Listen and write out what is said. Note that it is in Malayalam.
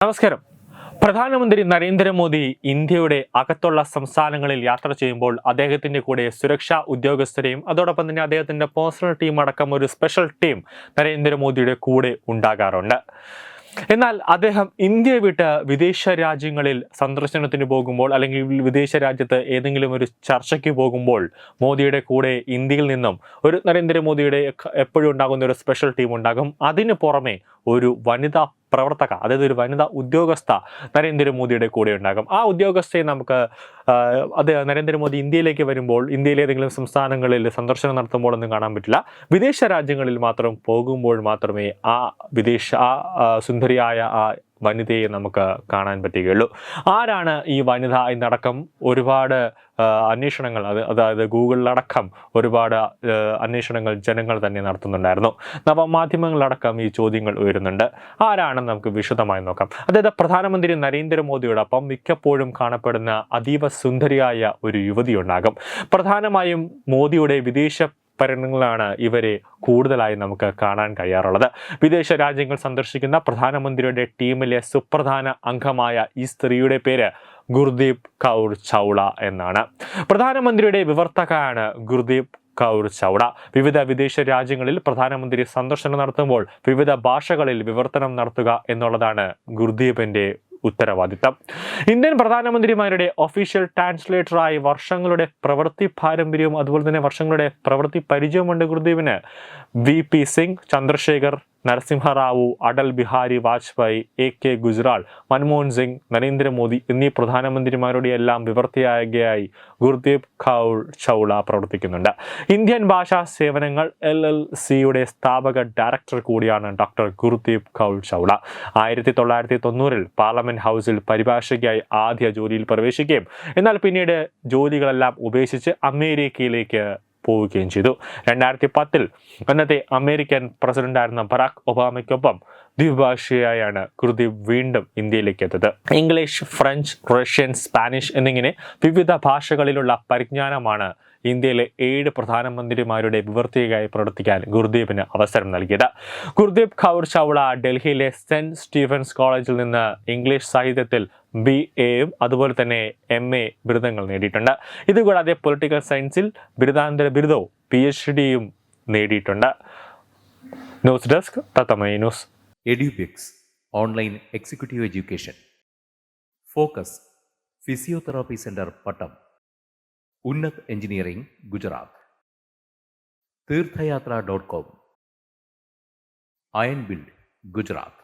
നമസ്കാരം. പ്രധാനമന്ത്രി നരേന്ദ്രമോദി ഇന്ത്യയുടെ അകത്തുള്ള സംസ്ഥാനങ്ങളിൽ യാത്ര ചെയ്യുമ്പോൾ അദ്ദേഹത്തിന്റെ കൂടെ സുരക്ഷാ ഉദ്യോഗസ്ഥരെയും അതോടൊപ്പം തന്നെ അദ്ദേഹത്തിന്റെ പേഴ്സണൽ ടീം അടക്കം ഒരു സ്പെഷ്യൽ ടീം നരേന്ദ്രമോദിയുടെ കൂടെ ഉണ്ടാകാറുണ്ട്. എന്നാൽ അദ്ദേഹം ഇന്ത്യ വിട്ട് വിദേശ രാജ്യങ്ങളിൽ സന്ദർശനത്തിന് പോകുമ്പോൾ അല്ലെങ്കിൽ വിദേശ രാജ്യത്ത് ഏതെങ്കിലും ഒരു ചർച്ചയ്ക്ക് പോകുമ്പോൾ മോദിയുടെ കൂടെ ഇന്ത്യയിൽ നിന്നും ഒരു നരേന്ദ്രമോദിയുടെ എപ്പോഴും ഉണ്ടാകുന്ന ഒരു സ്പെഷ്യൽ ടീം ഉണ്ടാകും. അതിന് പുറമെ ഒരു വനിതാ പ്രവർത്തക, അതായത് ഒരു വനിതാ ഉദ്യോഗസ്ഥ നരേന്ദ്രമോദിയുടെ കൂടെ ഉണ്ടാകും. ആ ഉദ്യോഗസ്ഥയെ നമുക്ക് നരേന്ദ്രമോദി ഇന്ത്യയിലേക്ക് വരുമ്പോൾ ഇന്ത്യയിലെ ഏതെങ്കിലും സംസ്ഥാനങ്ങളിൽ സന്ദർശനം നടത്തുമ്പോൾ ഒന്നും കാണാൻ പറ്റില്ല. വിദേശ രാജ്യങ്ങളിൽ മാത്രം പോകുമ്പോൾ മാത്രമേ ആ സുന്ദരിയായ ആ വനിതയെ നമുക്ക് കാണാൻ പറ്റുകയുള്ളൂ. ആരാണ് ഈ വനിത എന്നടക്കം ഒരുപാട് അന്വേഷണങ്ങൾ, അതായത് ഗൂഗിളിലടക്കം ഒരുപാട് അന്വേഷണങ്ങൾ ജനങ്ങൾ തന്നെ നടത്തുന്നുണ്ടായിരുന്നു. നവമാധ്യമങ്ങളടക്കം ഈ ചോദ്യങ്ങൾ ഉയരുന്നുണ്ട്. ആരാണെന്ന് നമുക്ക് വിശദമായി നോക്കാം. അതായത് പ്രധാനമന്ത്രി നരേന്ദ്രമോദിയോടൊപ്പം മിക്കപ്പോഴും കാണപ്പെടുന്ന അതീവ സുന്ദരിയായ ഒരു യുവതി ഉണ്ടാകും. പ്രധാനമായും മോദിയുടെ വിദേശ പര്യടനങ്ങളാണ് ഇവരെ കൂടുതലായി നമുക്ക് കാണാൻ കഴിയാറുള്ളത്. വിദേശ രാജ്യങ്ങൾ സന്ദർശിക്കുന്ന പ്രധാനമന്ത്രിയുടെ ടീമിലെ സുപ്രധാന അംഗമായ ഈ സ്ത്രീയുടെ പേര് ഗുർദീപ് കൗർ ചൗള എന്നാണ്. പ്രധാനമന്ത്രിയുടെ വിവർത്തകയാണ് ഗുർദീപ് കൗർ ചൗള. വിവിധ വിദേശ രാജ്യങ്ങളിൽ പ്രധാനമന്ത്രി സന്ദർശനം നടത്തുമ്പോൾ വിവിധ ഭാഷകളിൽ വിവർത്തനം നടത്തുക എന്നുള്ളതാണ് ഗുർദീപിന്റെ ഉത്തരവാദിത്തം. ഇന്ത്യൻ പ്രധാനമന്ത്രിമാരുടെ ഒഫീഷ്യൽ ട്രാൻസ്ലേറ്ററായി വർഷങ്ങളുടെ പ്രവൃത്തി പാരമ്പര്യവും അതുപോലെ തന്നെ വർഷങ്ങളുടെ പ്രവൃത്തി പരിചയമുണ്ട് ഗുർദീപിന്. VP സിംഗ്, ചന്ദ്രശേഖർ, നരസിംഹറാവു, അടൽ ബിഹാരി വാജ്പേയി, AK ഗുജ്റാൾ, മൻമോഹൻ സിംഗ്, നരേന്ദ്രമോദി എന്നീ പ്രധാനമന്ത്രിമാരുടെ എല്ലാം വിവർത്തകയായി ഗുർദീപ് കൗർ ചൗള പ്രവർത്തിക്കുന്നുണ്ട്. ഇന്ത്യൻ ഭാഷാ സേവനങ്ങൾ LLCയുടെ സ്ഥാപക ഡയറക്ടർ കൂടിയാണ് ഡോക്ടർ ഗുർദീപ് കൗർ ചൗള. 1990 പാർലമെന്റ് ഹൗസിൽ പരിഭാഷയ്ക്കായി ആദ്യ ജോലിയിൽ പ്രവേശിക്കുകയും എന്നാൽ പിന്നീട് ജോലികളെല്ലാം ഉപേക്ഷിച്ച് അമേരിക്കയിലേക്ക് പോവുകയും ചെയ്തു. 2010 അന്നത്തെ അമേരിക്കൻ പ്രസിഡന്റായിരുന്ന ബറാക് ഒബാമയ്ക്കൊപ്പം ദ്വിഭാഷയായാണ് ഗുർദീപ് വീണ്ടും ഇന്ത്യയിലേക്ക് എത്തിയത്. ഇംഗ്ലീഷ്, ഫ്രഞ്ച്, റഷ്യൻ, സ്പാനിഷ് എന്നിങ്ങനെ വിവിധ ഭാഷകളിലുള്ള പരിജ്ഞാനമാണ് ഇന്ത്യയിലെ 7 പ്രധാനമന്ത്രിമാരുടെ വിവർത്തകയായി പ്രവർത്തിക്കാൻ ഗുർദീപിന് അവസരം നൽകിയത്. ഗുർദീപ് കൗർ ചൗള ഡൽഹിയിലെ സെന്റ് സ്റ്റീഫൻസ് കോളേജിൽ നിന്ന് ഇംഗ്ലീഷ് സാഹിത്യത്തിൽ BAയും അതുപോലെ തന്നെ MA ബിരുദങ്ങൾ നേടിയിട്ടുണ്ട്. ഇതുകൂടാതെ പൊളിറ്റിക്കൽ സയൻസിൽ ബിരുദാനന്തര ബിരുദവും PhDയും നേടിയിട്ടുണ്ട്. ന്യൂസ് ഡെസ്ക് തത്തമൈ news. Edubix online executive education. Focus physiotherapy centre Pattom. Unnat engineering Gujarat. തീർത്ഥയാത്ര.com. Iron build Gujarat.